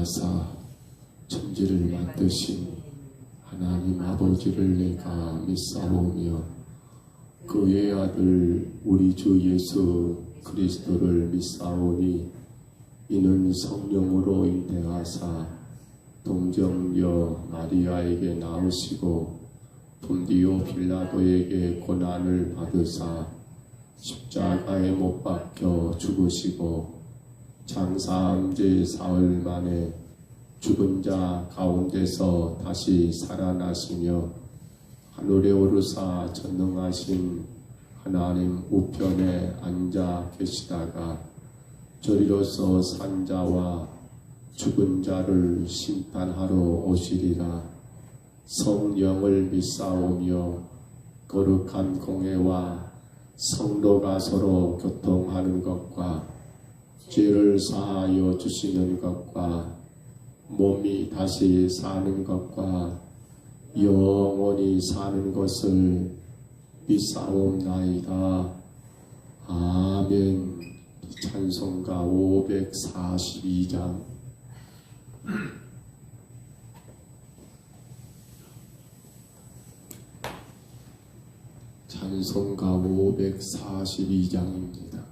인하사 천지를 만드신 하나님 아버지를 내가 믿사오며 그의 아들 우리 주 예수 그리스도를 믿사오니 이는 성령으로 인대하사 동정녀 마리아에게 나으시고 본디오 빌라도에게 고난을 받으사 십자가에 못 박혀 죽으시고 장사한 지 사흘 만에 죽은 자 가운데서 다시 살아나시며 하늘에 오르사 전능하신 하나님 우편에 앉아 계시다가 저리로서 산 자와 죽은 자를 심판하러 오시리라. 성령을 믿사오며 거룩한 공회와 성도가 서로 교통하는 것과 죄를 사하여 주시는 것과 몸이 다시 사는 것과 영원히 사는 것을 믿사옵나이다. 아멘. 찬송가 542장. 찬송가 542장입니다.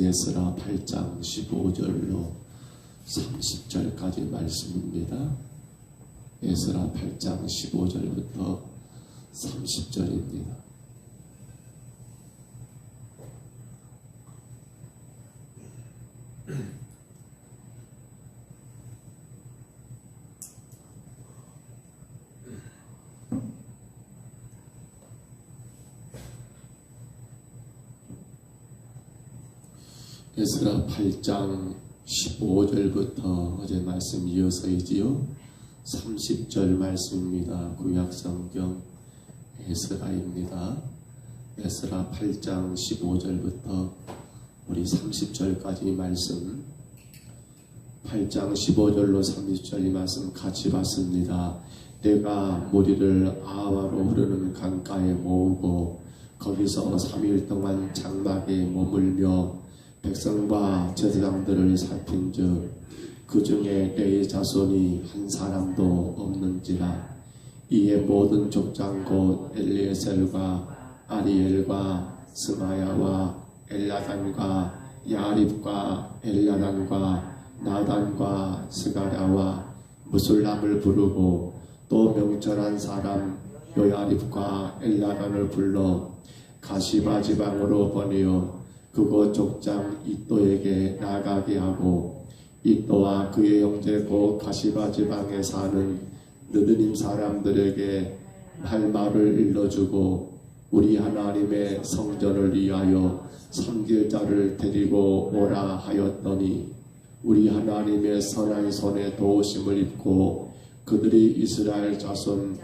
에스라 8장 15절로 30절까지 말씀입니다. 에스라 8장 15절부터 30절입니다. 에스라 8장 15절부터 어제 말씀 이어서이지요. 30절 말씀입니다. 구약성경 에스라입니다. 에스라 8장 15절부터 우리 30절까지 말씀, 8장 15절로 30절 이 말씀 같이 봤습니다. 내가 무리를 아하와로 흐르는 강가에 모으고 거기서 3일 동안 장막에 머물며 백성과 제사장들을 살핀즉 그 중에 내 자손이 한 사람도 없는지라. 이에 모든 족장 곧 엘리에셀과 아리엘과 스마야와 엘라단과 야립과 엘라단과 나단과 스가랴와 무술람을 부르고 또 명철한 사람 요야립과 엘라단을 불러 가시바 지방으로 보내어 그곳 족장 이또에게 나가게 하고 이또와 그의 형제 곧 가시바 지방에 사는 느드님 사람들에게 할 말을 일러주고 우리 하나님의 성전을 위하여 섬길 자를 데리고 오라 하였더니 우리 하나님의 선한 손에 도우심을 입고 그들이 이스라엘 자손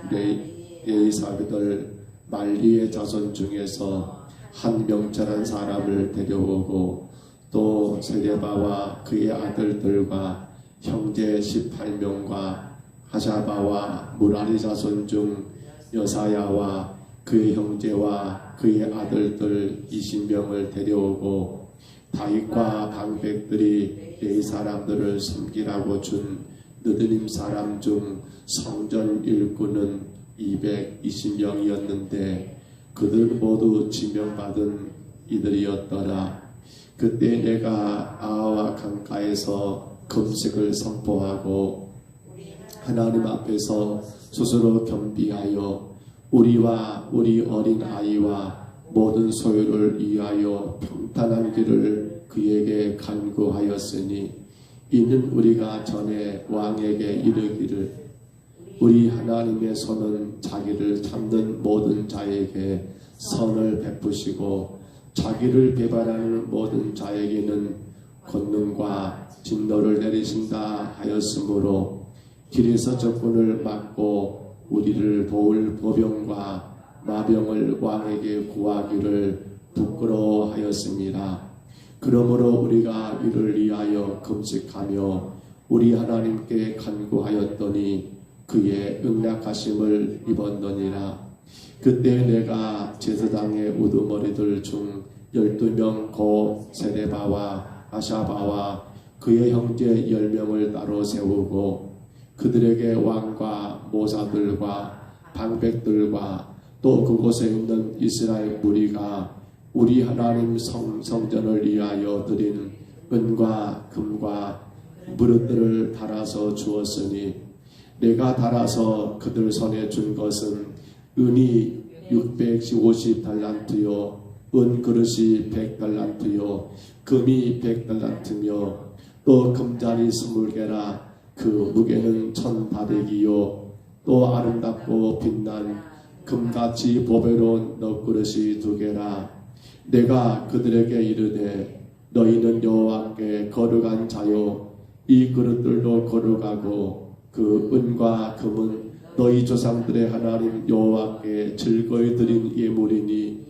레이사들 말리의 자손 중에서 한 명철한 사람을 데려오고 또 세레바와 그의 아들들과 형제 18명과 하샤바와 무라리 자손 중 여사야와 그의 형제와 그의 아들들 20명을 데려오고 다윗과 방백들이 네 사람들을 섬기라고 준 느드님 사람 중 성전 일꾼은 220명이었는데 그들 모두 지명받은 이들이었더라. 그때 내가 아하와 강가에서 금식을 선포하고 하나님 앞에서 스스로 겸비하여 우리와 우리 어린 아이와 모든 소유를 위하여 평탄한 길을 그에게 간구하였으니 이는 우리가 전에 왕에게 이르기를 우리 하나님의 손은 자기를 찾는 모든 자에게 선을 베푸시고 자기를 배반하는 모든 자에게는 권능과 진노를 내리신다 하였으므로 길에서 적군을 막고 우리를 도울 보병과 마병을 왕에게 구하기를 부끄러워하였습니다. 그러므로 우리가 이를 위하여 금식하며 우리 하나님께 간구하였더니 그의 응낙하심을 입었느니라. 그때 내가 제사장의 우두머리들 중 12명 고 세레바와 아샤바와 그의 형제 10명을 따로 세우고 그들에게 왕과 모사들과 방백들과 또 그곳에 있는 이스라엘 무리가 우리 하나님 성전을 위하여 드린 은과 금과 무릇들을 달아서 주었으니 내가 달아서 그들 손에 준 것은 은이 650달란트요 은 그릇이 100달란트요 금이 100달란트며 또 금잔이 20개라. 그 무게는 1000바데기요 또 아름답고 빛난 금같이 보배로운 넉그릇이 2개라. 내가 그들에게 이르되 너희는 여호와께 거룩한 자요 이 그릇들도 거룩하고 그 은과 금은 너희 조상들의 하나님 여호와께 즐거이 드린 예물이니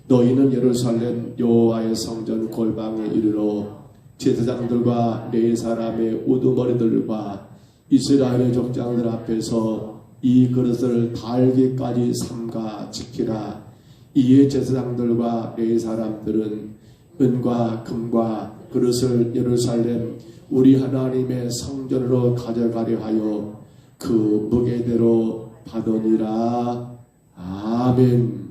너희는 예루살렘 여호와의 성전 골방에 이르러 제사장들과 레위 사람의 우두머리들과 이스라엘의 족장들 앞에서 이 그릇을 달기까지 삼가 지키라. 이에 제사장들과 레위 사람들은 은과 금과 그릇을 예루살렘 우리 하나님의 성전으로 가져가려 하여 그 무게대로 받으니라. 아멘.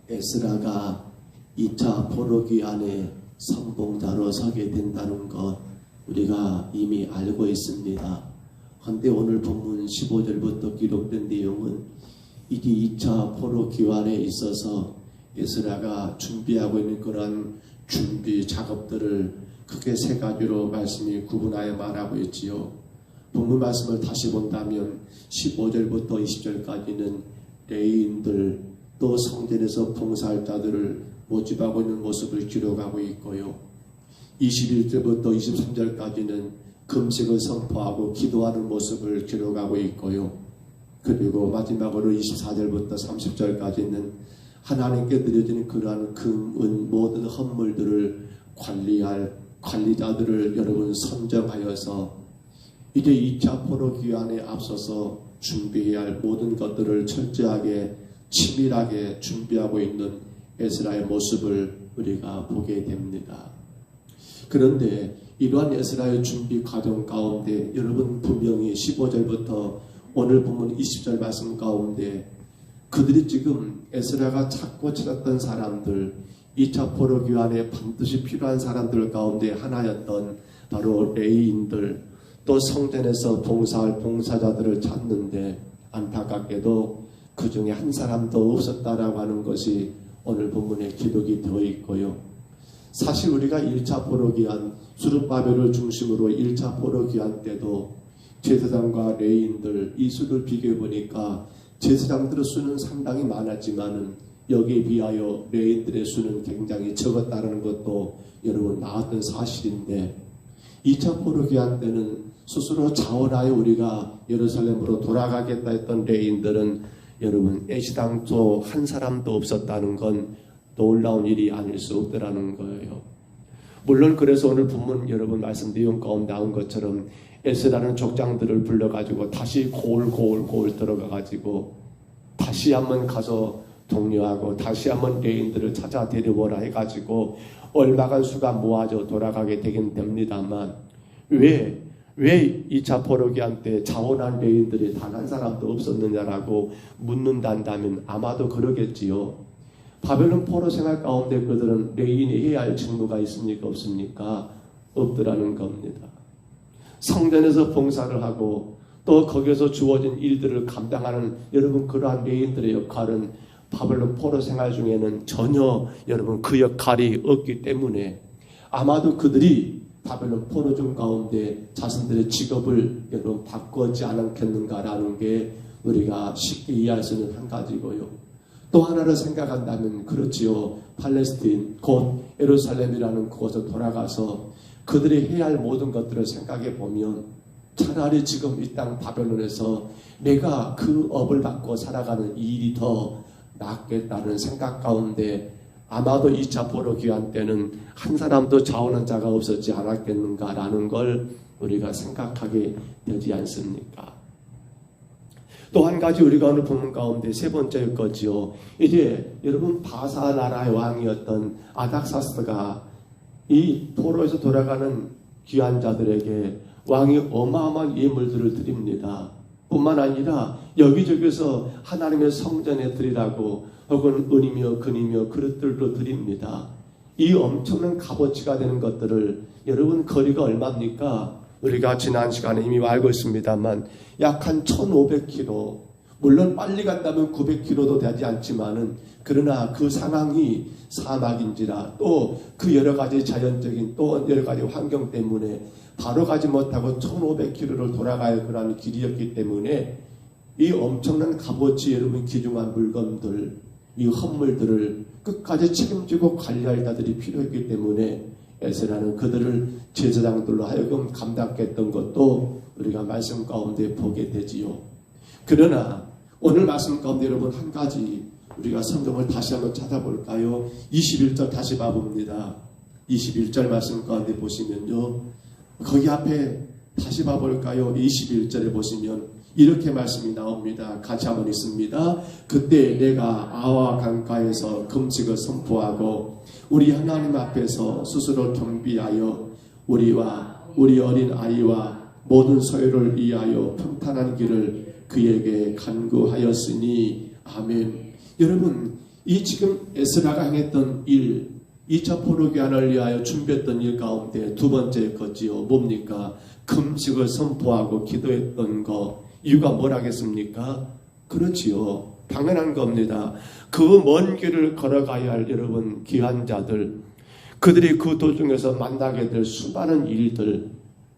에스라가 2차 포로기한에 선봉자로 서게 된다는 것 우리가 이미 알고 있습니다. 그런데 오늘 본문 15절부터 기록된 내용은 이게 2차 포로기환에 있어서 에스라가 준비하고 있는 그런 준비 작업들을 크게 3가지로 말씀이 구분하여 말하고 있지요. 본문 말씀을 다시 본다면 15절부터 20절까지는 레위인들 또 성전에서 봉사할 자들을 모집하고 있는 모습을 기록하고 있고요. 21절부터 23절까지는 금식을 선포하고 기도하는 모습을 기록하고 있고요. 그리고 마지막으로 24절부터 30절까지는 하나님께 드려지는 그러한 금, 은, 모든 헌물들을 관리할 관리자들을 여러분 선정하여서 이제 2차 포로기한에 앞서서 준비해야 할 모든 것들을 철저하게 치밀하게 준비하고 있는 에스라의 모습을 우리가 보게 됩니다. 그런데 이러한 에스라의 준비 과정 가운데 여러분 분명히 15절부터 오늘 본문 20절 말씀 가운데 그들이 지금 에스라가 찾고 찾았던 사람들, 2차 포로기한에 반드시 필요한 사람들 가운데 하나였던 바로 레위인들, 또 성전에서 봉사할 봉사자들을 찾는데 안타깝게도 그 중에 한 사람도 없었다라고 하는 것이 오늘 본문에 기록이 되어 있고요. 사실 우리가 1차 포로기한 수르바벨을 중심으로 1차 포로기한 때도 제사장과 레위인들 이 수를 비교해 보니까 제사장들의 수는 상당히 많았지만은 여기에 비하여 레위인들의 수는 굉장히 적었다는 것도 여러분 나왔던 사실인데 2차 포로기한 때는 스스로 자원하여 우리가 예루살렘으로 돌아가겠다 했던 레위인들은 여러분 애시당초 한 사람도 없었다는 건 놀라운 일이 아닐 수 없더라는 거예요. 물론 그래서 오늘 본문 여러분 말씀 내용 가운데 나온 것처럼 에스라는 족장들을 불러가지고 다시 고을 들어가가지고 다시 한번 가서 독려하고 다시 한번 레위인들을 찾아 데려오라 해가지고 얼마간 수가 모아져 돌아가게 되긴 됩니다만 왜 2차 포로기한 때 자원한 레위인들이 단 한 사람도 없었느냐라고 묻는다면 아마도 그러겠지요. 바벨론 포로 생활 가운데 그들은 레위인이 해야 할 직무가 있습니까? 없습니까? 없더라는 겁니다. 성전에서 봉사를 하고 또 거기에서 주어진 일들을 감당하는 여러분 그러한 레위인들의 역할은 바벨론 포로 생활 중에는 전혀 여러분 그 역할이 없기 때문에 아마도 그들이 바벨론 포로중 가운데 자신들의 직업을 여러분 바꾸지 않았겠는가라는 게 우리가 쉽게 이해할 수 있는 한 가지고요. 또 하나를 생각한다면 그렇지요. 팔레스틴 곧 예루살렘이라는 그곳에 돌아가서 그들이 해야 할 모든 것들을 생각해 보면 차라리 지금 이 땅 바벨론에서 내가 그 업을 받고 살아가는 이 일이 더 낫겠다는 생각 가운데 아마도 2차 포로기한 때는 한 사람도 자원한 자가 없었지 않았겠는가라는 걸 우리가 생각하게 되지 않습니까? 또 한 가지 우리가 오늘 본문 가운데 세 번째일 거지요. 이제 여러분 바사 나라의 왕이었던 아닥사스가 이 포로에서 돌아가는 귀한 자들에게 왕이 어마어마한 예물들을 드립니다. 뿐만 아니라 여기저기서 하나님의 성전에 드리라고 혹은 은이며 금이며 그릇들도 드립니다. 이 엄청난 값어치가 되는 것들을 여러분 거리가 얼마입니까? 우리가 지난 시간에 이미 알고 있습니다만 약 한 1500km 물론 빨리 간다면 900km도 되지 않지만은 그러나 그 상황이 사막인지라 또 그 여러 가지 자연적인 또 여러 가지 환경 때문에 바로 가지 못하고 1500km를 돌아가야 할 그런 길이었기 때문에 이 엄청난 값어치 여러분 귀중한 물건들 이 헌물들을 끝까지 책임지고 관리할 자들이 필요했기 때문에 에스라는 그들을 제사장들로 하여금 감당케 했던 것도 우리가 말씀 가운데 보게 되지요. 그러나 오늘 말씀 가운데 여러분 한 가지 우리가 성경을 다시 한번 찾아볼까요? 21절 다시 봐봅니다. 21절 말씀 가운데 보시면요. 거기 앞에 다시 봐볼까요? 21절에 보시면 이렇게 말씀이 나옵니다. 같이 한번 읽습니다. 그때 내가 아와 강가에서 금식을 선포하고 우리 하나님 앞에서 스스로 경비하여 우리와 우리 어린 아이와 모든 소유를 위하여 평탄한 길을 그에게 간구하였으니 아멘. 여러분 이 지금 에스라가 행했던 일 2차 포로기한을 위하여 준비했던 일 가운데 두 번째 것이요. 뭡니까? 금식을 선포하고 기도했던 거. 이유가 뭐라겠습니까? 그렇지요. 당연한 겁니다. 그 먼 길을 걸어가야 할 여러분 귀한 자들 그들이 그 도중에서 만나게 될 수많은 일들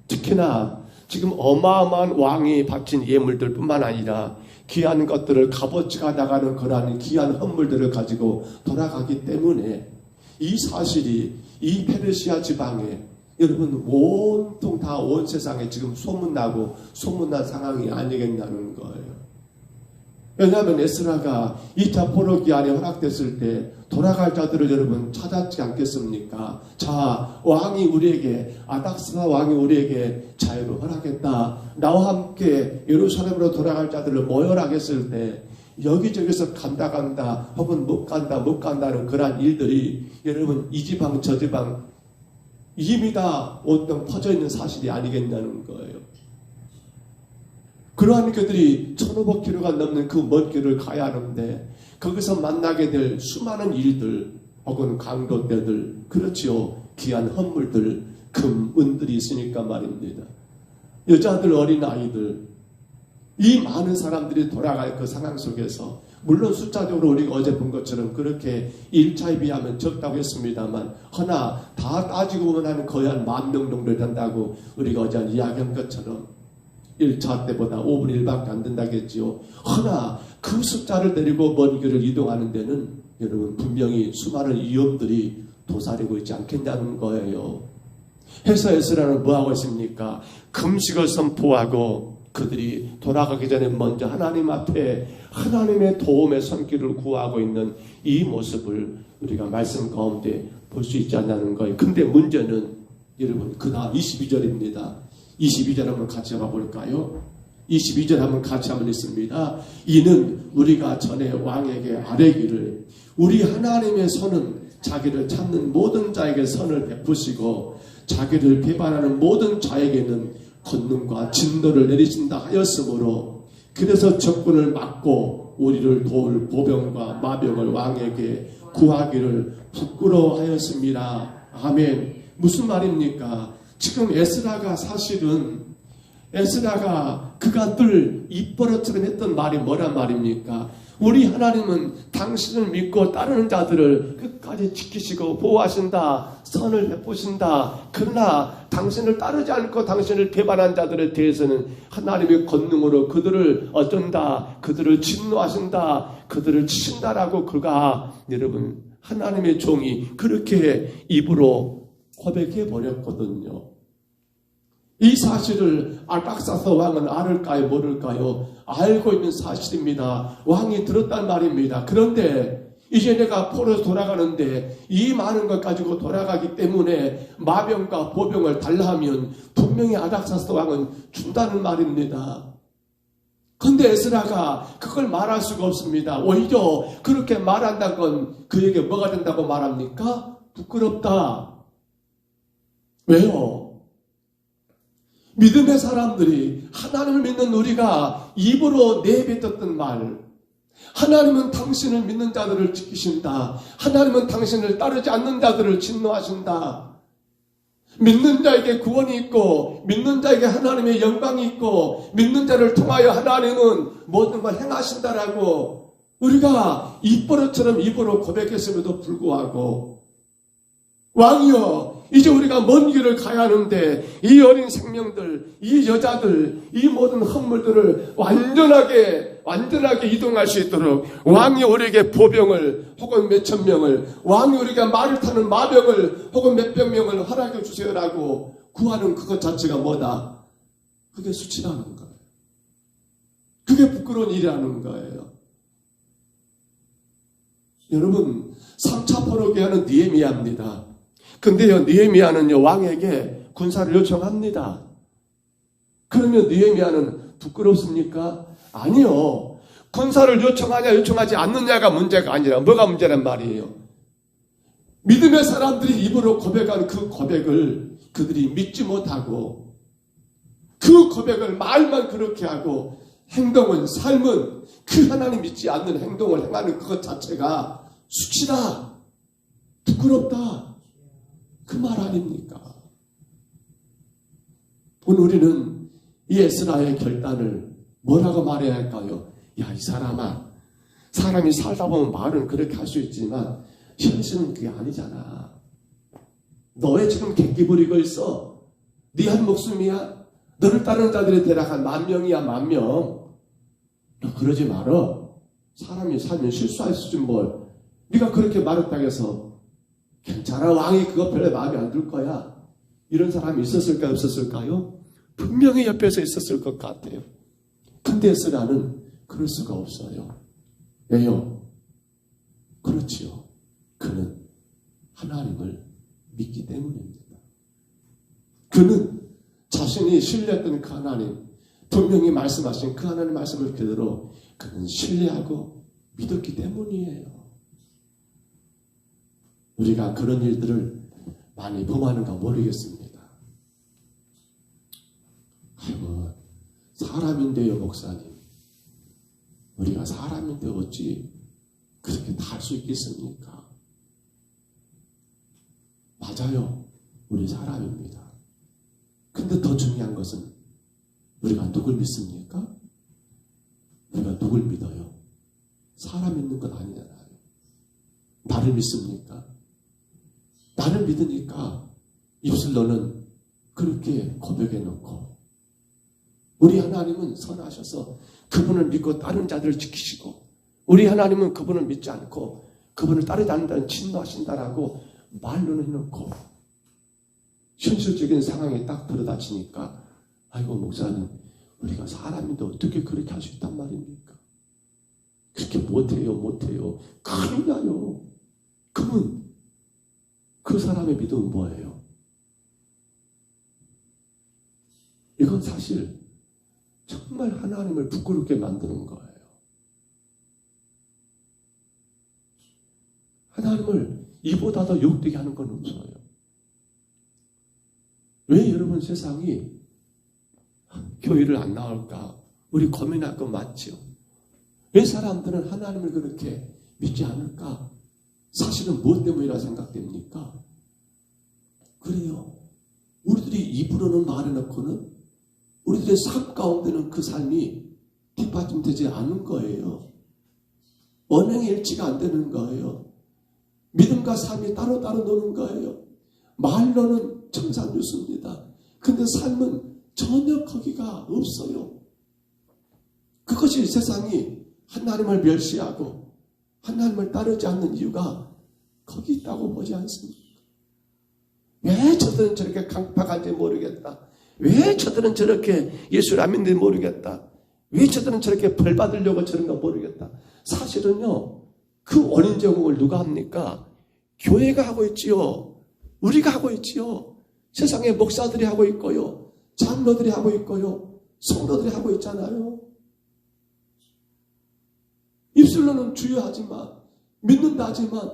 특히나 지금 어마어마한 왕이 바친 예물들 뿐만 아니라 귀한 것들을 값어치가 나가는 그러한 귀한 헌물들을 가지고 돌아가기 때문에 이 사실이 이 페르시아 지방에 여러분 온통 다 온 세상에 지금 소문난 상황이 아니겠냐는 거예요. 왜냐하면 에스라가 2차 포로기한이 허락됐을 때 돌아갈 자들을 여러분 찾았지 않겠습니까? 자, 왕이 우리에게, 아닥스다 왕이 우리에게 자유를 허락했다. 나와 함께 예루살렘으로 돌아갈 자들을 모여라 했을 때 여기저기서 간다 혹은 못 간다는 그러한 일들이 여러분 이 지방 저 지방 이미 다 온통 퍼져 있는 사실이 아니겠냐는 거예요. 그러한 그들이 1500km가 넘는 그 먼 길을 가야 하는데 거기서 만나게 될 수많은 일들 혹은 강도떼들, 그렇지요, 귀한 헌물들, 금, 은들이 있으니까 말입니다. 여자들, 어린아이들, 이 많은 사람들이 돌아갈 그 상황 속에서 물론 숫자적으로 우리가 어제 본 것처럼 그렇게 1차에 비하면 적다고 했습니다만 허나 다 따지고 보면 한 거의 한 10,000명 정도 된다고 우리가 어제 이야기한 것처럼 1차 때보다 5분의 1밖에 안 된다겠지요. 허나 그 숫자를 데리고 먼 길을 이동하는 데는 여러분 분명히 수많은 위험들이 도사리고 있지 않겠냐는 거예요. 해서 에스라는 뭐하고 있습니까? 금식을 선포하고 그들이 돌아가기 전에 먼저 하나님 앞에 하나님의 도움의 손길을 구하고 있는 이 모습을 우리가 말씀 가운데 볼 수 있지 않냐는 거예요. 근데 문제는 여러분 그다음 22절입니다. 22절 한번 같이 가볼까요? 22절 한번 같이 한번 읽습니다. 이는 우리가 전에 왕에게 아뢰기를 우리 하나님의 손은 자기를 찾는 모든 자에게 선을 베푸시고 자기를 비판하는 모든 자에게는 권능과 진노를 내리신다 하였으므로 그래서 적군을 막고 우리를 도울 보병과 마병을 왕에게 구하기를 부끄러워하였습니다. 아멘. 무슨 말입니까? 지금 에스라가 사실은 그가 늘 입버릇처럼 했던 말이 뭐란 말입니까? 우리 하나님은 당신을 믿고 따르는 자들을 끝까지 지키시고 보호하신다. 선을 베푸신다. 그러나 당신을 따르지 않고 당신을 배반한 자들에 대해서는 하나님의 권능으로 그들을 어쩐다. 그들을 진노하신다. 그들을 치신다라고 그가 여러분 하나님의 종이 그렇게 입으로 고백해 버렸거든요. 이 사실을 아닥사스 왕은 알을까요? 모를까요? 알고 있는 사실입니다. 왕이 들었단 말입니다. 그런데 이제 내가 포로에서 돌아가는데 이 많은 것 가지고 돌아가기 때문에 마병과 보병을 달라 하면 분명히 아닥사스 왕은 준다는 말입니다. 그런데 에스라가 그걸 말할 수가 없습니다. 오히려 그렇게 말한다는 건 그에게 뭐가 된다고 말합니까? 부끄럽다. 왜요? 믿음의 사람들이 하나님을 믿는 우리가 입으로 내뱉었던 말, 하나님은 당신을 믿는 자들을 지키신다. 하나님은 당신을 따르지 않는 자들을 진노하신다. 믿는 자에게 구원이 있고 믿는 자에게 하나님의 영광이 있고 믿는 자를 통하여 하나님은 모든 걸 행하신다라고 우리가 입버릇처럼 입으로 고백했음에도 불구하고 왕이여 이제 우리가 먼 길을 가야 하는데 이 어린 생명들, 이 여자들, 이 모든 헌물들을 완전하게 이동할 수 있도록 왕이 우리에게 보병을 혹은 몇천 명을 왕이 우리가 말을 타는 마병을 혹은 몇백 명을 허락해 주세요라고 구하는 그것 자체가 뭐다? 그게 수치라는 거예요. 그게 부끄러운 일이라는 거예요. 여러분 3차 포로기한은 느헤미야입니다. 근데요, 느헤미야는요, 왕에게 군사를 요청합니다. 그러면 느헤미야는 부끄럽습니까? 아니요. 군사를 요청하냐, 요청하지 않느냐가 문제가 아니라 뭐가 문제란 말이에요. 믿음의 사람들이 입으로 고백하는 그 고백을 그들이 믿지 못하고 그 고백을 말만 그렇게 하고 행동은, 삶은 그 하나님 믿지 않는 행동을 행하는 그것 자체가 수치다. 부끄럽다. 그 말 아닙니까? 오늘 우리는 이 에스라의 결단을 뭐라고 말해야 할까요? 야, 이 사람아, 사람이 살다 보면 말은 그렇게 할 수 있지만 현실은 그게 아니잖아. 너의 지금 객기 부리고 있어. 네 한 목숨이야. 너를 따르는 자들이 대략 한 10,000명이야, 10,000명. 너 그러지 말어. 사람이 살면 실수할 수 있지 뭘. 네가 그렇게 말했다고 해서 괜찮아, 왕이 그거 별로 마음에 안 들 거야. 이런 사람이 있었을까요? 없었을까요? 분명히 옆에서 있었을 것 같아요. 근데 에스라는 그럴 수가 없어요. 왜요? 그렇지요. 그는 하나님을 믿기 때문입니다. 그는 자신이 신뢰했던 그 하나님, 분명히 말씀하신 그 하나님 말씀을 그대로 그는 신뢰하고 믿었기 때문이에요. 우리가 그런 일들을 많이 범하는가 모르겠습니다. 아이고, 사람인데요, 목사님. 우리가 사람인데 어찌 그렇게 다 할 수 있겠습니까? 맞아요. 우리 사람입니다. 근데 더 중요한 것은 우리가 누굴 믿습니까? 우리가 누굴 믿어요? 사람 믿는 건 아니잖아요. 나를 믿습니까? 나를 믿으니까 입술로는 그렇게 고백해놓고 우리 하나님은 선하셔서 그분을 믿고 다른 자들을 지키시고 우리 하나님은 그분을 믿지 않고 그분을 따르지 않는다는 진노하신다라고 말로는 해놓고 현실적인 상황에 딱 들어닥치니까 아이고 목사님 우리가 사람인데 어떻게 그렇게 할 수 있단 말입니까? 그렇게 못해요. 큰일 나요. 그러면 그 사람의 믿음은 뭐예요? 이건 사실 정말 하나님을 부끄럽게 만드는 거예요. 하나님을 이보다 더 욕되게 하는 건 없어요. 왜 여러분 세상이 교회를 안 나올까? 우리 고민할 거 맞죠? 왜 사람들은 하나님을 그렇게 믿지 않을까? 사실은 무엇 때문이라 생각됩니까? 그래요. 우리들이 입으로는 말해놓고는 우리들의 삶 가운데는 그 삶이 뒷받침되지 않은 거예요. 언행의 일치가 안 되는 거예요. 믿음과 삶이 따로따로 노는 거예요. 말로는 청산유수입니다. 근데 삶은 전혀 거기가 없어요. 그것이 세상이 하나님을 멸시하고 하나님을 따르지 않는 이유가 거기 있다고 보지 않습니까? 왜 저들은 저렇게 강팍한지 모르겠다. 왜 저들은 저렇게 예수를 안 믿는지 모르겠다. 왜 저들은 저렇게 벌 받으려고 저런가 모르겠다. 사실은요. 그 원인 제공을 누가 합니까? 교회가 하고 있지요. 우리가 하고 있지요. 세상의 목사들이 하고 있고요. 장로들이 하고 있고요. 성도들이 하고 있잖아요. 입술로는 주여하지만 믿는다 하지만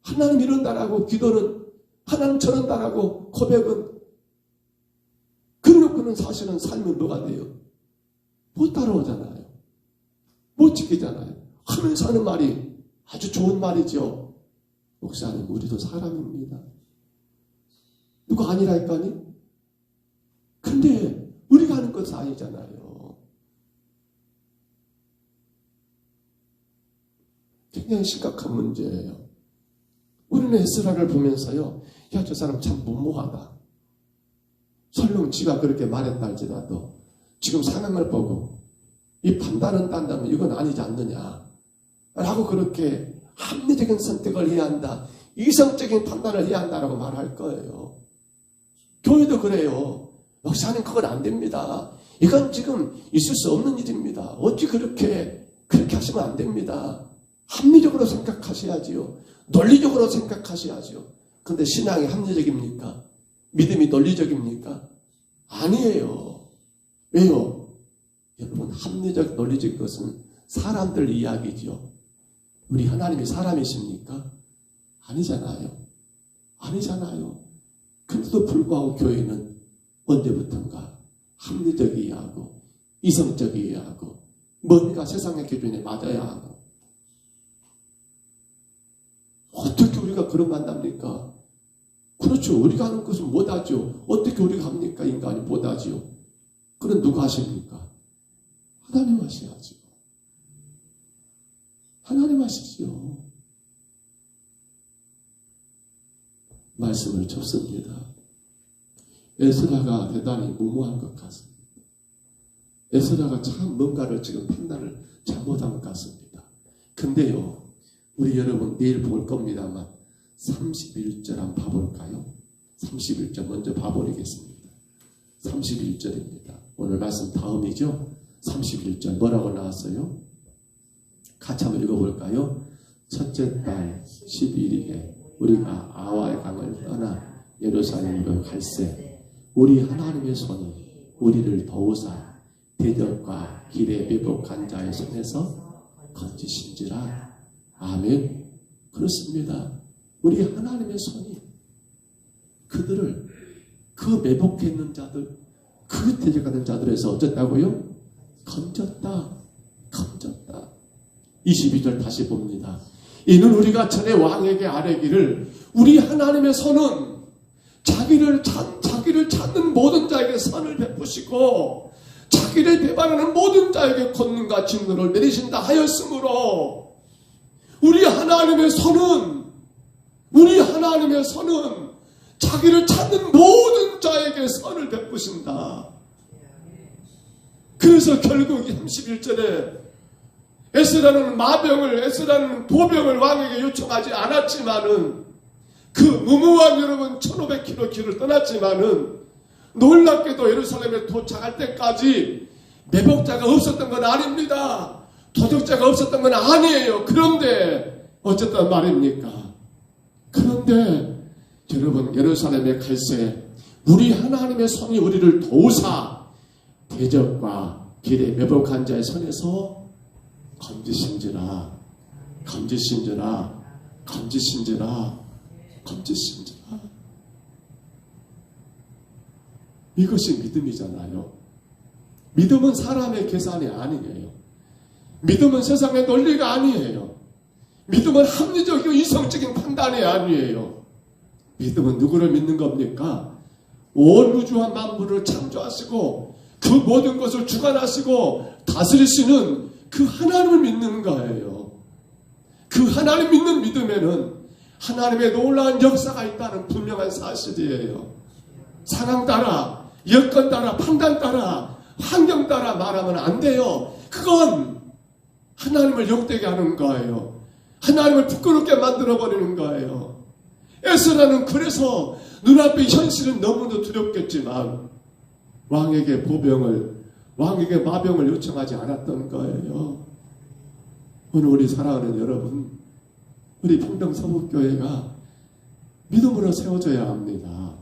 하나님 이런다라고 기도는 하나님 저런다라고 고백은 그래놓고는 사실은 삶은 뭐가 돼요? 못 따라오잖아요. 못 지키잖아요. 하면서 하는 말이 아주 좋은 말이죠. 목사님 우리도 사람입니다. 누가 아니랄까니? 근데 우리가 하는 것은 아니잖아요. 굉장히 심각한 문제예요. 우리는 에스라를 보면서요. 야, 저 사람 참 무모하다. 설령 지가 그렇게 말했다 할지라도 지금 상황을 보고 이 판단은 딴다면 이건 아니지 않느냐 라고 그렇게 합리적인 선택을 해야 한다. 이성적인 판단을 해야 한다라고 말할 거예요. 교회도 그래요. 목사님 그건 안 됩니다. 이건 지금 있을 수 없는 일입니다. 어찌 그렇게 하시면 안 됩니다. 합리적으로 생각하셔야지요. 논리적으로 생각하셔야지요. 그런데 신앙이 합리적입니까? 믿음이 논리적입니까? 아니에요. 왜요? 여러분 합리적 논리적 것은 사람들 이야기죠. 우리 하나님이 사람이십니까? 아니잖아요. 그런데도 불구하고 교회는 언제부턴가 합리적이어야 하고 이성적이어야 하고 뭔가 세상의 기준에 맞아야 하고 어떻게 우리가 그런 만납니까? 그렇죠. 우리가 하는 것은 못하죠. 어떻게 우리가 합니까? 인간이 못하죠. 그럼 누가 하십니까? 하나님 하셔야죠. 하나님 하시죠. 말씀을 접습니다. 에스라가 대단히 무모한 것 같습니다. 에스라가 참 뭔가를 지금 판단을 잘못한 것 같습니다. 근데요, 우리 여러분 내일 볼 겁니다만 31절 한번 봐볼까요? 31절 먼저 봐버리겠습니다. 31절입니다. 오늘 말씀 다음이죠? 31절 뭐라고 나왔어요? 같이 한번 읽어볼까요? 첫째 달 12일에 우리가 아와의 강을 떠나 예루살렘으로 갈새 우리 하나님의 손이 우리를 도우사 대적과 길에 매복한 자의 손에서 건지신지라. 아멘. 그렇습니다. 우리 하나님의 손이 그들을 그 매복해 있는 자들, 그 대적하는 자들에서 어쨌다고요? 건졌다. 22절 다시 봅니다. 이는 우리가 전에 왕에게 아뢰기를 우리 하나님의 손은 자기를 찾는 모든 자에게 선을 베푸시고 자기를 배반하는 모든 자에게 권능과 진노를 내리신다 하였으므로 우리 하나님의 손은 자기를 찾는 모든 자에게 선을 베푸신다. 그래서 결국 31절에 에스라는 보병을 왕에게 요청하지 않았지만은 그 무모한 여러분 1500km 길을 떠났지만은 놀랍게도 예루살렘에 도착할 때까지 매복자가 없었던 건 아닙니다. 도적자가 없었던 건 아니에요. 그런데 어쨌든 말입니까? 그런데 여러분 예루살렘에 갈새 우리 하나님의 손이 우리를 도우사 대적과 길에 매복한 자의 손에서 건지신지라. 이것이 믿음이잖아요. 믿음은 사람의 계산이 아니에요. 믿음은 세상의 논리가 아니에요. 믿음은 합리적이고 이성적인 판단이 아니에요. 믿음은 누구를 믿는 겁니까? 온 우주와 만물을 창조하시고 그 모든 것을 주관하시고 다스리시는 그 하나님을 믿는 거예요. 그 하나님 믿는 믿음에는 하나님의 놀라운 역사가 있다는 분명한 사실이에요. 상황 따라, 여건 따라, 판단 따라, 환경 따라 말하면 안 돼요. 그건 하나님을 욕되게 하는 거예요. 하나님을 부끄럽게 만들어버리는 거예요. 에스라는 그래서 눈앞의 현실은 너무도 두렵겠지만 왕에게 마병을 요청하지 않았던 거예요. 오늘 우리 사랑하는 여러분, 우리 평등서북교회가 믿음으로 세워져야 합니다.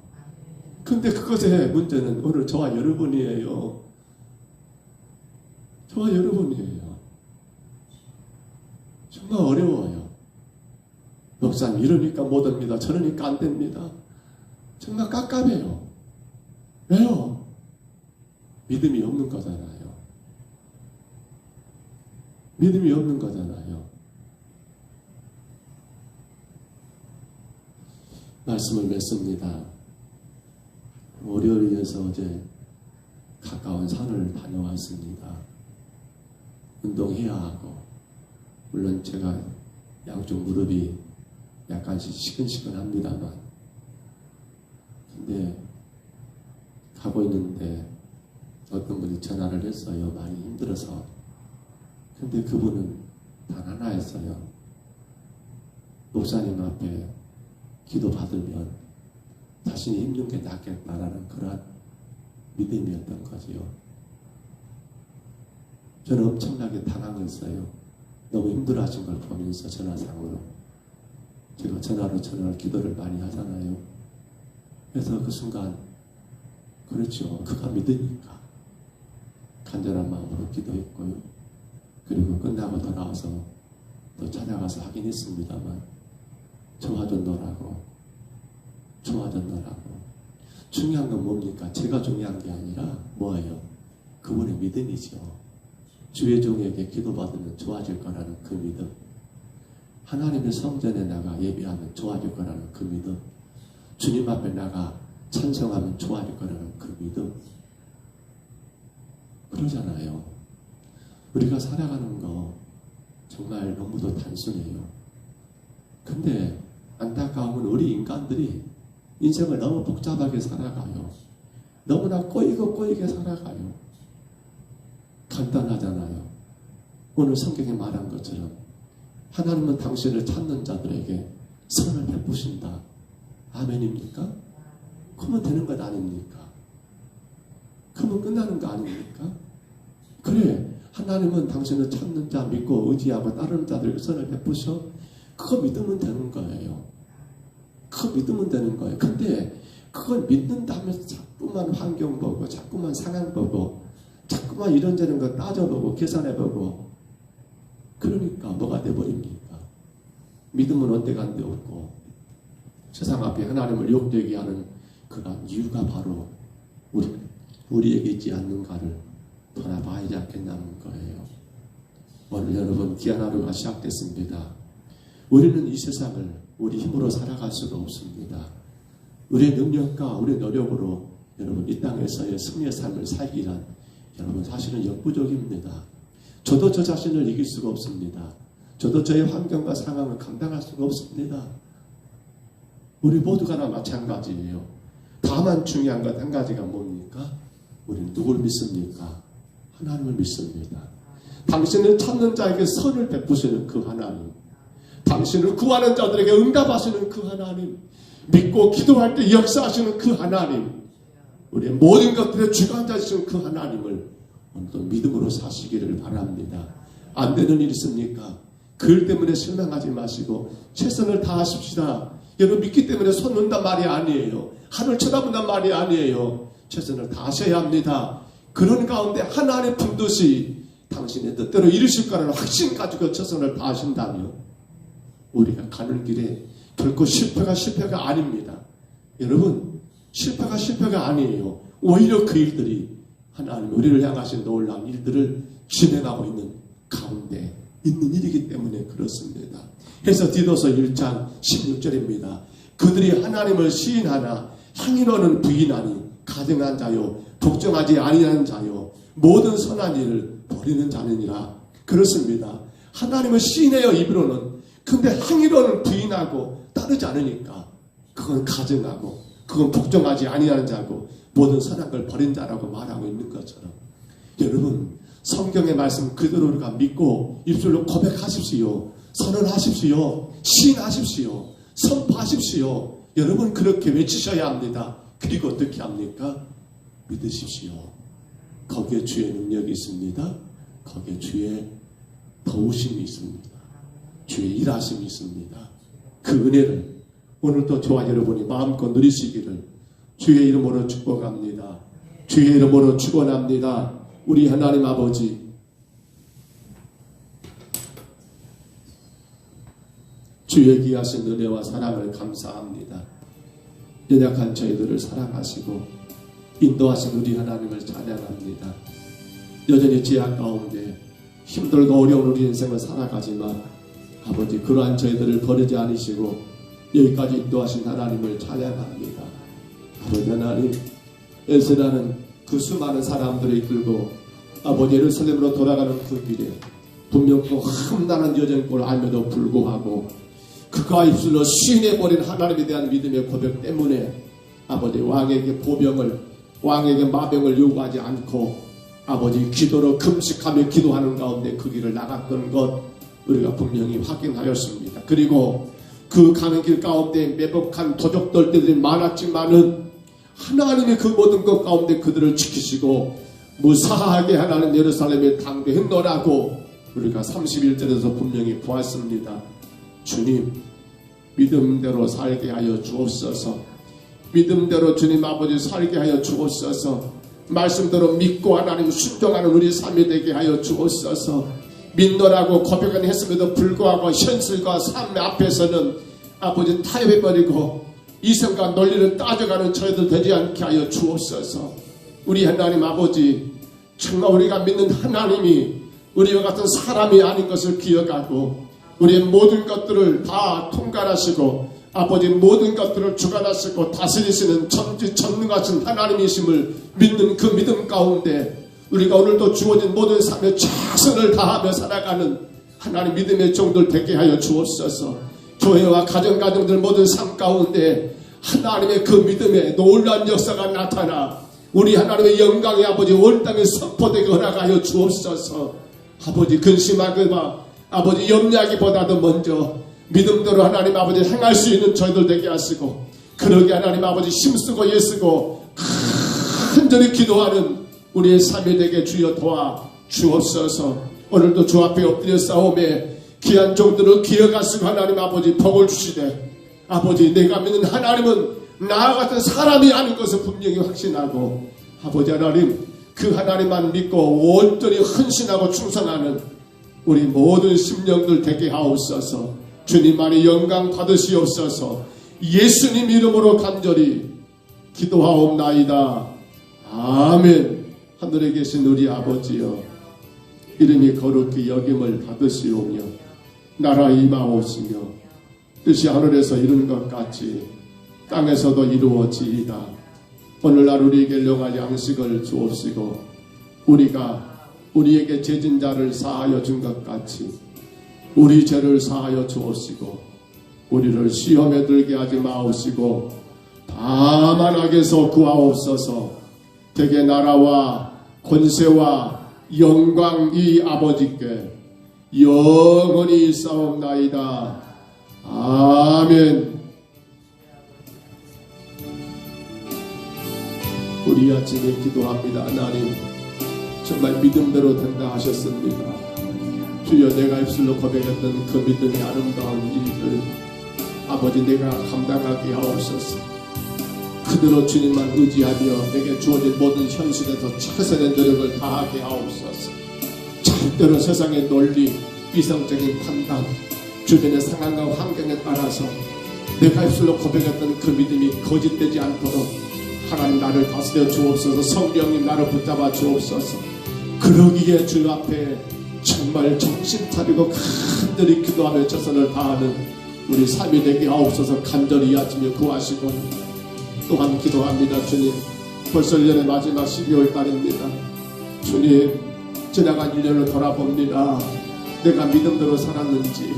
근데 그것의 문제는 오늘 저와 여러분이에요. 정말 어려워요. 목사님 이러니까 못 합니다. 저러니까 안 됩니다. 정말 깝깝해요. 왜요? 믿음이 없는 거잖아요. 말씀을 맺습니다. 월요일에서 어제 가까운 산을 다녀왔습니다. 운동해야 하고, 물론 제가 양쪽 무릎이 약간씩 시근시근합니다만, 근데 가고 있는데 어떤 분이 전화를 했어요. 많이 힘들어서. 근데 그분은 단 하나였어요. 목사님 앞에 기도 받으면 자신이 힘든 게 낫겠다라는 그런 믿음이었던 거지요. 저는 엄청나게 당황했어요. 너무 힘들어하신 걸 보면서 전화상으로. 제가 전화로 기도를 많이 하잖아요. 그래서 그 순간 그렇죠. 그가 믿으니까 간절한 마음으로 기도했고요. 그리고 끝나고 돌아와서 또 찾아가서 하긴 했습니다만 좋아졌노라고. 중요한 건 뭡니까? 제가 중요한 게 아니라 뭐예요? 그분의 믿음이죠. 주의 종에게 기도받으면 좋아질 거라는 그 믿음. 하나님의 성전에 나가 예배하면 좋아질 거라는 그 믿음. 주님 앞에 나가 찬송하면 좋아질 거라는 그 믿음. 그러잖아요. 우리가 살아가는 거 정말 너무도 단순해요. 근데 안타까움은 우리 인간들이 인생을 너무 복잡하게 살아가요. 너무나 꼬이게 살아가요. 간단하잖아요. 오늘 성경에 말한 것처럼 하나님은 당신을 찾는 자들에게 선을 베푸신다. 아멘입니까? 그러면 되는 것 아닙니까? 그러면 끝나는 거 아닙니까? 그래, 하나님은 당신을 찾는 자 믿고 의지하고 따르는 자들에게 선을 베푸셔. 그거 믿으면 되는 거예요. 그거 믿으면 되는 거예요. 근데 그걸 믿는다 하면서 자꾸만 환경 보고 자꾸만 상황 보고 자꾸만 이런저런 거 따져보고 계산해보고 그러니까 뭐가 돼버립니까? 믿음은 언제간데 없고 세상 앞에 하나님을 욕되게 하는 그런 이유가 바로 우리에게 있지 않는가를 돌아봐야지 않겠냐는 거예요. 오늘 여러분 귀한 하루가 시작됐습니다. 우리는 이 세상을 우리 힘으로 살아갈 수가 없습니다. 우리의 능력과 우리의 노력으로 여러분 이 땅에서의 승리의 삶을 살기란 여러분 사실은 역부족입니다. 저도 저 자신을 이길 수가 없습니다. 저도 저의 환경과 상황을 감당할 수가 없습니다. 우리 모두가 다 마찬가지예요. 다만 중요한 것 한 가지가 뭡니까? 우리는 누굴 믿습니까? 하나님을 믿습니다. 당신을 찾는 자에게 선을 베푸시는 그 하나님, 당신을 구하는 자들에게 응답하시는 그 하나님, 믿고 기도할 때 역사하시는 그 하나님, 우리의 모든 것들의 주관자이신 그 하나님을 오늘도 믿음으로 사시기를 바랍니다. 안 되는 일 있습니까? 그 일 때문에 실망하지 마시고 최선을 다하십시다. 여러분 믿기 때문에 손 놓는단 말이 아니에요. 하늘 쳐다본단 말이 아니에요. 최선을 다하셔야 합니다. 그런 가운데 하나님 품듯이 당신의 뜻대로 이루실 거라는 확신 가지고 최선을 다하신다면 우리가 가는 길에 결코 실패가 아닙니다. 여러분 실패가 아니에요. 오히려 그 일들이 하나님 우리를 향하신 놀라운 일들을 진행하고 있는 가운데 있는 일이기 때문에 그렇습니다. 그래서 디도서 1장 16절입니다. 그들이 하나님을 시인하나 행위로는 부인하니 가증한 자요 복종하지 아니하는 자요 모든 선한 일을 버리는 자느니라. 그렇습니다. 하나님을 시인해요 입으로는. 근데 행위로는 부인하고 따르지 않으니까 그건 가증하고 그건 복종하지 아니하는 자고 모든 선한 걸 버린 자라고 말하고 있는 것처럼 여러분 성경의 말씀 그대로 우리가 믿고 입술로 고백하십시오. 선언하십시오. 시인하십시오. 선포하십시오. 여러분 그렇게 외치셔야 합니다. 그리고 어떻게 합니까? 믿으십시오. 거기에 주의 능력이 있습니다. 거기에 주의 도우심이 있습니다. 주의 일하심이 있습니다. 그 은혜를 오늘도 저와 여러분이 마음껏 누리시기를 주의 이름으로 축복합니다. 주의 이름으로 축원합니다. 우리 하나님 아버지, 주의 귀하신 은혜와 사랑을 감사합니다. 연약한 저희들을 사랑하시고 인도하신 우리 하나님을 찬양합니다. 여전히 제약 가운데 힘들고 어려운 우리 인생을 살아가지만 아버지 그러한 저희들을 버리지 않으시고 여기까지 인도하신 하나님을 찬양합니다. 아버지 하나님, 에스라는 그 수많은 사람들을 이끌고 아버지 예루살렘으로 돌아가는 그 길에 분명 또 험난한 여정을 알면도 불구하고 그가 입술로 시인해버린 하나님에 대한 믿음의 고백 때문에 아버지 왕에게 보병을 왕에게 마병을 요구하지 않고 아버지 기도로 금식하며 기도하는 가운데 그 길을 나갔던 것 우리가 분명히 확인하였습니다. 그리고 그 가는 길 가운데 매복한 도적들들이 많았지만은 하나님이 그 모든 것 가운데 그들을 지키시고 무사하게 하나님 예루살렘에 당도했노라고 우리가 31절에서 분명히 보았습니다. 주님 믿음대로 살게 하여 주옵소서. 믿음대로 주님 아버지 살게 하여 주옵소서. 말씀대로 믿고 하나님 순종하는 우리 삶이 되게 하여 주옵소서. 믿노라고 고백은 했음에도 불구하고 현실과 삶 앞에서는 아버지 타협해버리고 이성과 논리를 따져가는 저희들 되지 않게 하여 주옵소서. 우리 하나님 아버지 정말 우리가 믿는 하나님이 우리와 같은 사람이 아닌 것을 기억하고 우리의 모든 것들을 다 통괄하시고 아버지 모든 것들을 주관하시고 다스리시는 전지전능하신 하나님이심을 믿는 그 믿음 가운데 우리가 오늘도 주어진 모든 삶에 최선을 다하며 살아가는 하나님 믿음의 종들 되게 하여 주옵소서. 교회와 가정들 모든 삶 가운데 하나님의 그 믿음의 놀라운 역사가 나타나 우리 하나님의 영광의 아버지 온 땅에 선포되게 허락하여 주옵소서. 아버지 근심하거나 아버지 염려하기보다도 먼저 믿음대로 하나님 아버지 행할 수 있는 저희들 되게 하시고, 그러게 하나님 아버지 힘쓰고 애쓰고 간절히 기도하는 우리의 삶이 되게 주여 도와 주옵소서. 오늘도 주 앞에 엎드려 싸움에 귀한 종들을 기억하시고 하나님 아버지 복을 주시되, 아버지 내가 믿는 하나님은 나와 같은 사람이 아닌 것을 분명히 확신하고, 아버지 하나님 그 하나님만 믿고 온전히 헌신하고 충성하는 우리 모든 심령들 되게 하옵소서. 주님만이 영광 받으시옵소서. 예수님 이름으로 간절히 기도하옵나이다. 아멘. 하늘에 계신 우리 아버지여, 이름이 거룩히 여김을 받으시오며 나라 임하옵시며 뜻이 하늘에서 이룬 것 같이 땅에서도 이루어지이다. 오늘날 우리에게 일용할 양식을 주옵시고, 우리가 우리에게 죄진 자를 사하여 준 것 같이 우리 죄를 사하여 주옵시고, 우리를 시험에 들게 하지 마옵시고 다만 악에서 구하옵소서. 대개 나라와 권세와 영광이 아버지께 영원히 있사옵나이다. 아멘. 우리 아침에 기도합니다. 하나님 정말 믿음대로 된다 하셨습니다. 주여, 내가 입술로 고백했던 그 믿음의 아름다운 일들 아버지 내가 감당하게 하옵소서. 그대로 주님만 의지하며 내게 주어진 모든 현실에서 최선의 노력을 다하게 하옵소서. 절대로 세상의 논리, 이성적인 판단, 주변의 상황과 환경에 따라서 내가 입술로 고백했던 그 믿음이 거짓되지 않도록 하나님 나를 다스려 주옵소서. 성령님 나를 붙잡아 주옵소서. 그러기에 주 앞에 정말 정신 차리고 간절히 기도하며 최선을 다하는 우리 삶이 되게 하옵소서. 간절히 아침에 구하시고 또한 기도합니다. 주님, 벌써 1년의 마지막 12월 달입니다. 주님, 지나간 1년을 돌아봅니다. 내가 믿음대로 살았는지,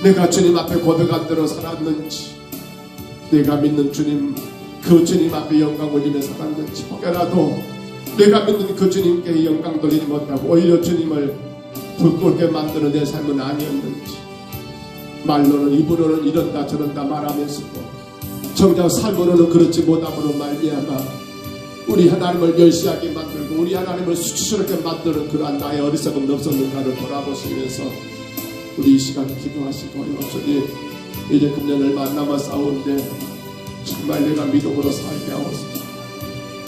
내가 주님 앞에 고백한 대로 살았는지, 내가 믿는 주님, 그 주님 앞에 영광 올리며 살았는지, 혹여라도 내가 믿는 그 주님께 영광 돌리지 못하고 오히려 주님을 불꼴게 만드는 내 삶은 아니었는지, 말로는 입으로는 이런다 저런다 말하면서도 정작 삶으로는 그렇지 못함으로 말미암아 우리 하나님을 멸시하게 만들고 우리 하나님을 수치스럽게 만드는 그러한 나의 어리석음은 없었는가를 돌아보시면서 우리 이 시간 기도하시고요. 주님, 이제 금년 얼마 안 남았사오는데 정말 내가 믿음으로 살게 하옵소서.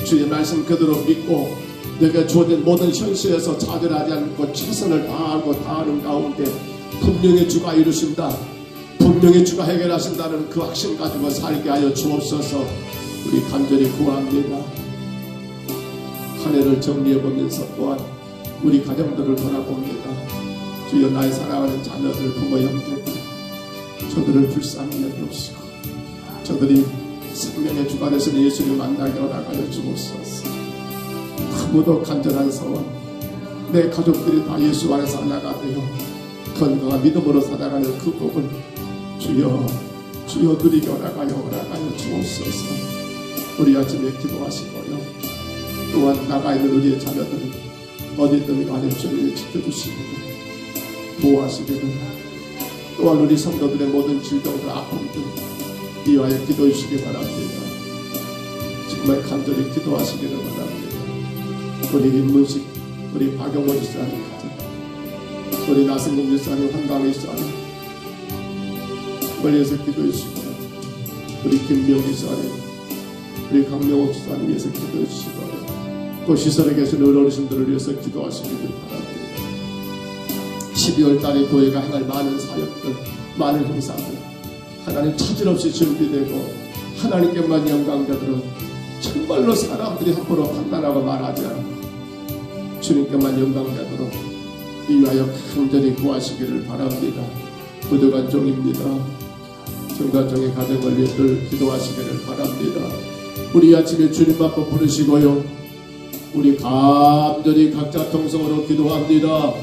주의 말씀 그대로 믿고 내가 주어진 모든 현실에서 좌절하지 않고 최선을 다하고 다하는 가운데 분명히 주가 이루신다, 분명히 주가 해결하신다는 그 확신 가지고 살게 하여 주옵소서. 우리 간절히 구합니다. 한 해를 정리해보면서 또한 우리 가정들을 돌아봅니다. 주여, 나의 사랑하는 자녀들, 부모 형제들, 저들을 불쌍히 여기옵시고 저들이 생명의 주관에서는 예수를 만나게 허락하여 주옵소서. 아무도 간절한 소원, 내 가족들이 다 예수 안에서 하나가 되어 건강한 믿음으로 살아가는 그 복을 주여 누리게 허락하여 주옵소서. 우리 아침에 기도하시고요. 또한 나가 있는 우리의 자녀들은 어디든 간에 주님이 지켜주시기를, 보호하시기를, 또한 우리 성도들의 모든 질병과 아픔들 이와에 기도해 주시기 바랍니다. 정말 간절히 기도하시기를 바랍니다. 우리 임문식, 우리 박영호 집사님 가정, 우리 나승국 집사님, 한강희 집사님 멀리에서 기도해 주시고요. 우리 김명 집사님, 우리 강명옥 집사님 위해서 기도해 주시고요. 또 시설에 계신 어르신들을 위해서 기도하시기를 바랍니다. 12월 달에 교회가 행할 많은 사역들, 많은 행사들 하나님 차질 없이 준비되고 하나님께만 영광되도록 정말로 사람들이 함부로 판단하고 말하지 않고 주님께만 영광되도록 이와여 간절히 구하시기를 바랍니다. 부족한 종입니다. 정가정의 가정을 위해 늘 기도하시기를 바랍니다. 우리 아침에 주님 앞에 부르시고요. 우리 간절히 각자 통성으로 기도합니다.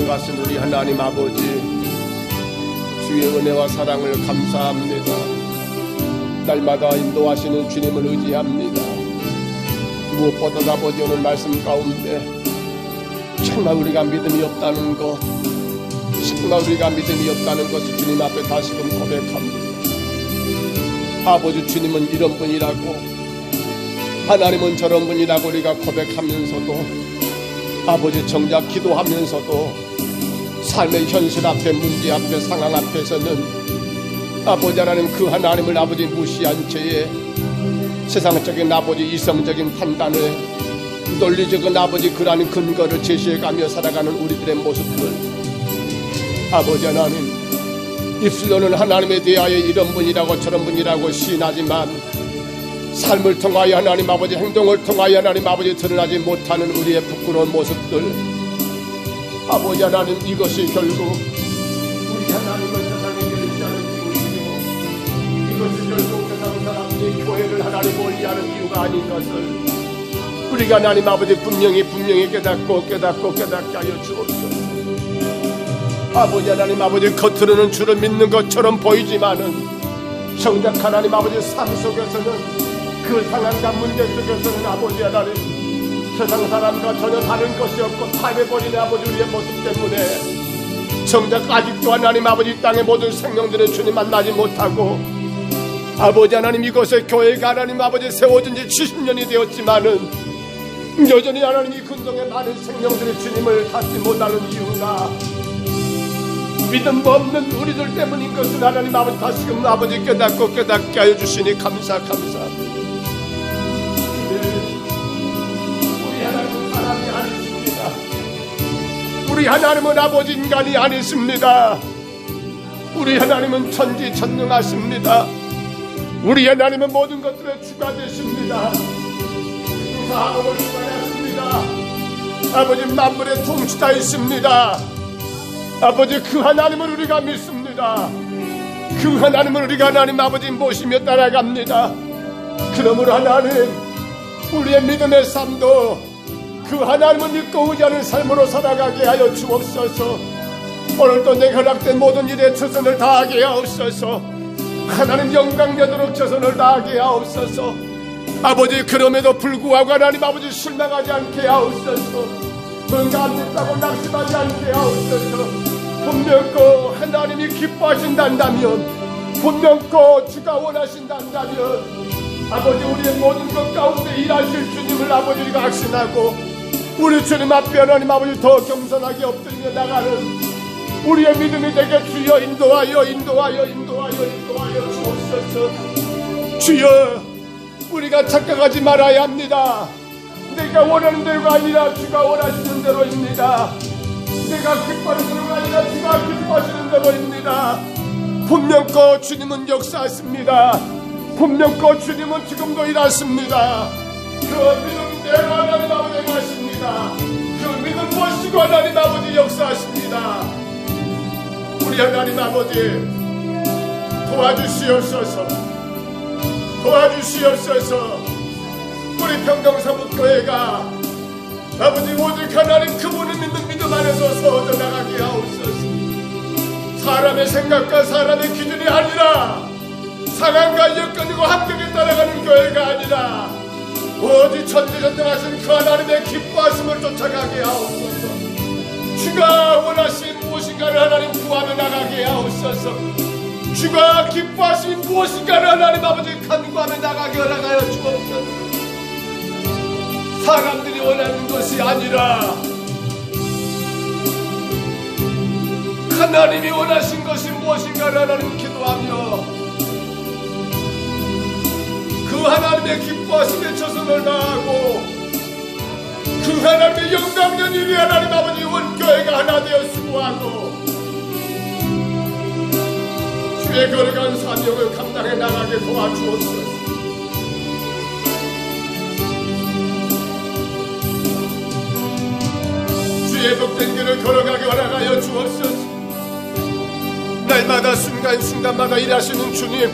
살아가신 우리 하나님 아버지, 주의 은혜와 사랑을 감사합니다. 날마다 인도하시는 주님을 의지합니다. 무엇보다 아버지 오늘 말씀 가운데 정말 우리가 믿음이 없다는 것, 정말 우리가 믿음이 없다는 것을 주님 앞에 다시금 고백합니다. 아버지, 주님은 이런 분이라고, 하나님은 저런 분이라고 우리가 고백하면서도, 아버지 정작 기도하면서도 삶의 현실 앞에, 문제 앞에, 상황 앞에서는 아버지 하나님, 그 하나님을 아버지 무시한 채에 세상적인 아버지 이성적인 판단을, 논리적인 아버지 그러한 근거를 제시해가며 살아가는 우리들의 모습들, 아버지 하나님, 입술로는 하나님에 대하여 이런 분이라고 저런 분이라고 시인하지만 삶을 통하여 하나님 아버지, 행동을 통하여 하나님 아버지 드러나지 못하는 우리의 부끄러운 모습들, 아버지 하나님, 이것이 결국 우리 하나님을 세상에 결시하는 이유이며, 이것이 결국 세상 사람들이 교회를 하나님 멀리하는 이유가 아닌 것을 우리가 하나님 아버지 분명히 깨닫게 하여 주옵소서. 아버지 하나님 아버지, 겉으로는 주를 믿는 것처럼 보이지만은 정작 하나님 아버지 삶 속에서는, 그 상황과 문제 속에서는 아버지 하나님, 세상 사람과 전혀 다른 것이 없고 타협해버린 아버지 우리의 모습 때문에 정작 아직도 하나님 아버지 땅의 모든 생명들의 주님 만나지 못하고, 아버지 하나님, 이곳에 교회가 하나님 아버지 세워진 지 70년이 되었지만은 여전히 하나님 이 근동의 많은 생명들의 주님을 닿지 못하는 이유가 믿음 없는 우리들 때문인 것을 하나님 아버지 다시금 아버지 깨닫게 하여 주시니 감사합니다. 우리 하나님은 사람이 아니십니다. 우리 하나님은 아버지 인간이 아니십니다. 우리 하나님은 천지전능하십니다. 우리 하나님은 모든 것들의 주가 되십니다. 사업을 주관하십니다. 아버지 만물의 통치자이십니다. 아버지, 그 하나님을 우리가 믿습니다. 그 하나님을 우리가 하나님 아버지 모시며 따라갑니다. 그러므로 하나님, 우리의 믿음의 삶도 그 하나님을 믿고 의지하는 삶으로 살아가게 하여 주옵소서. 오늘도 내가 허락된 모든 일에 최선을 다하게 하옵소서. 하나님 영광되도록 최선을 다하게 하옵소서. 아버지, 그럼에도 불구하고 하나님 아버지 실망하지 않게 하옵소서. 뭔가 안 됐다고 낙심하지 않게 하옵소서. 분명코 하나님이 기뻐하신다면, 분명코 주가 원하신다면 아버지, 우리의 모든 것 가운데 일하실 주님을 아버지 우리가 확신하고, 우리 주님 앞에 하나님 아버지 더 겸손하게 엎드리며 나가는 우리의 믿음이 되게 주여 인도하여 주옵소서. 주여, 우리가 착각하지 말아야 합니다. 내가 원하는 대로가 아니라 주가 원하시는 대로입니다. 내가 기뻐하는 대로가 아니라 주가 기뻐하시는 대로입니다. 분명코 주님은 역사하십니다. 분명코 주님은 지금도 일하십니다. 그 믿음대로 하나님 아버지 행하십니다. 그 믿음 보시고 하나님 아버지 역사하십니다. 우리 하나님 아버지 도와주시옵소서. 우리 평강사목교회가 아버지 오직 하나님 그분을 믿는 믿음 안에서 서어져 나가게 하옵소서. 사람의 생각과 사람의 기준이 아니라 상황과 여건이고 합격에 따라가는 교회가 아니라 오직 천지전능하신 그 하나님의 기뻐하심을 쫓아가게 하옵소서. 주가 원하신 무엇인가를 하나님 구하며 나가게 하옵소서. 주가 기뻐하신 무엇인가를 하나님 아버지 간구하며 나가게 허락하여 주옵소서. 사람들이 원하는 것이 아니라 하나님이 원하신 것이 무엇인가를 하나님 기도하며 그 하나님의 기뻐하심에 최선을 다하고 그 하나님의 영광된 일이 하나님 아버지 원교회가 하나 되어 수고하고 주의 거룩한 사명을 감당해 나가게 도와주옵소서. 주의 복된 길을 걸어가게 허락하여 주옵소서. 날마다 순간순간마다 일하시는 주님,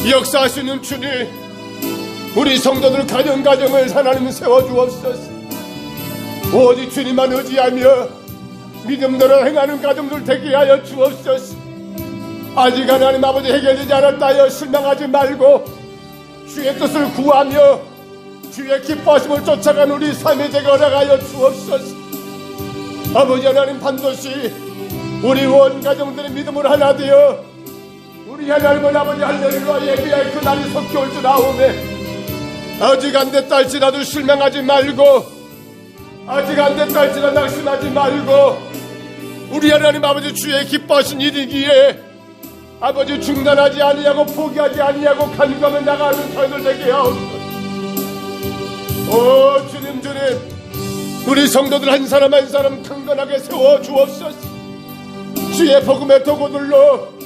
역사하시는 주님, 우리 성도들 가정을 하나님 세워주옵소서. 오직 주님만 의지하며 믿음대로 행하는 가정들 되게 하여 주옵소서. 아직 하나님 아버지 해결되지 않았다 하여 실망하지 말고 주의 뜻을 구하며 주의 기뻐하심을 쫓아간 우리 삶의 제가 허락하여 주옵소서. 아버지 하나님, 반드시 우리 온 가정들의 믿음을 하나 되어 우리 하나님은 아버지 할렐루야 예배할 그 날이 속히 올 줄 아오매. 아직 안 됐다 할지라도 실망하지 말고, 아직 안 됐다 할지라도 낙심하지 말고, 우리 하나님 아버지 주의 기뻐하신 일이기에 아버지 중단하지 아니하고 포기하지 아니하고 간구하며 나가는 저희들 되게 하옵소서. 오 주님, 우리 성도들 한 사람 한 사람 강건하게 세워 주옵소서. 주의 복음의 도구들로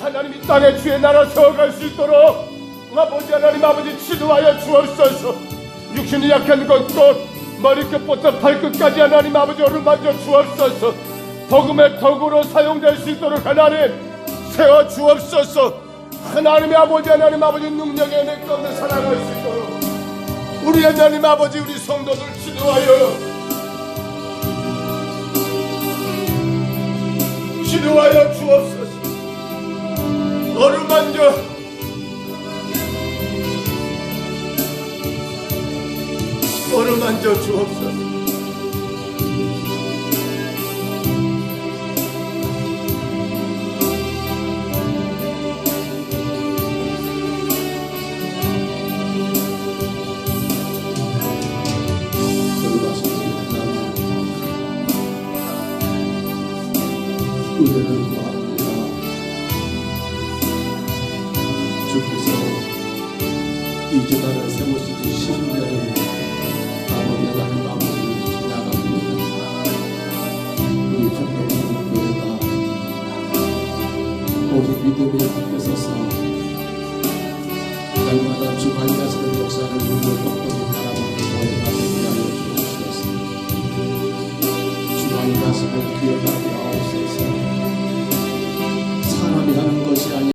하나님 이 땅에 주의 나라 세워갈 수 있도록 아버지 하나님 아버지 치료하여 주옵소서. 육신이 약한 것도 머리끝부터 발끝까지 하나님 아버지 어루만져 주옵소서. 복음의 도구로 사용될 수 있도록 하나님 세워 주옵소서. 하나님의 아버지 하나님 아버지 능력의 은혜 가운데 살아갈 수 있도록 우리 하나님 아버지 우리 성도들 치료하여 주옵소서. 어루만져 주옵소서. 은혜를 구합니다. 주께서 이전하는 세우시지 10년을 아버지 하나님 아버지를 지나갑니다. 우리 전도교회가 우리 믿음에 붙게 서서 날마다 주관이 하시는 역사를 물고 똑똑히 바라보는 교회가 되게 하여 주옵소서. 주관이 하시는 기억하게 하옵소서. 사람이 하는 것이 아니라